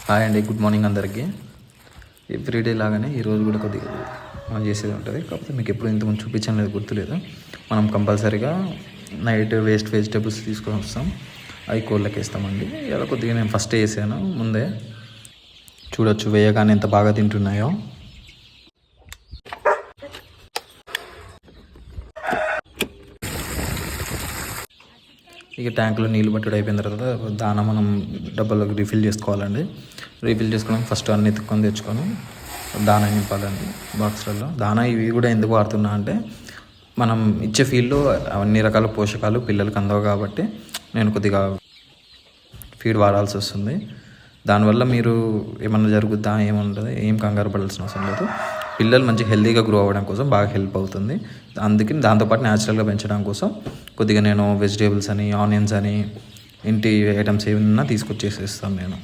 Hi అండి, good morning అందరికీ. Everyday లాగానే ఈరోజు కూడా కొద్దిగా మనం చేసేది ఉంటుంది. కాకపోతే మీకు ఎప్పుడు ఇంతకుముందు చూపించాను లేదు, గుర్తులేదు. మనం కంపల్సరీగా నైట్ వేస్ట్ వెజిటేబుల్స్ తీసుకొని వస్తాం, అవి కోళ్ళకి వేస్తామండి. ఇలా కొద్దిగా నేను ఫస్ట్ వేసాను ముందే. చూడొచ్చు వేయగానే ఎంత బాగా తింటున్నాయో. ఇక ట్యాంకులో నీళ్ళు పట్టుడు అయిపోయిన తర్వాత దానా మనం డబ్బాలోకి రీఫిల్ చేసుకోవాలండి. రీఫిల్ చేసుకోవడానికి ఫస్ట్ అన్ని ఎత్తుక్కొని తెచ్చుకొని దానా నింపాలండి బాక్స్లలో. దానా ఇవి కూడా ఎందుకు వాడుతున్నా అంటే మనం ఇచ్చే ఫీల్డ్లో అన్ని రకాల పోషకాలు పిల్లలకి అందవు కాబట్టి నేను కొద్దిగా ఫీడ్ వాడాల్సి వస్తుంది. దానివల్ల మీరు ఏమన్నా జరుగుద్దా ఏముంటుంది, ఏం కంగారు పడాల్సిన అవసరం లేదు. పిల్లలు మంచి హెల్తీగా గ్రో అవ్వడం కోసం బాగా హెల్ప్ అవుతుంది. అందుకని దాంతోపాటు న్యాచురల్గా పెంచడం కోసం కొద్దిగా నేను వెజిటేబుల్స్ అని, ఆనియన్స్ అని, ఇంటి ఐటమ్స్ ఏమన్నా తీసుకొచ్చేసేస్తాను నేను.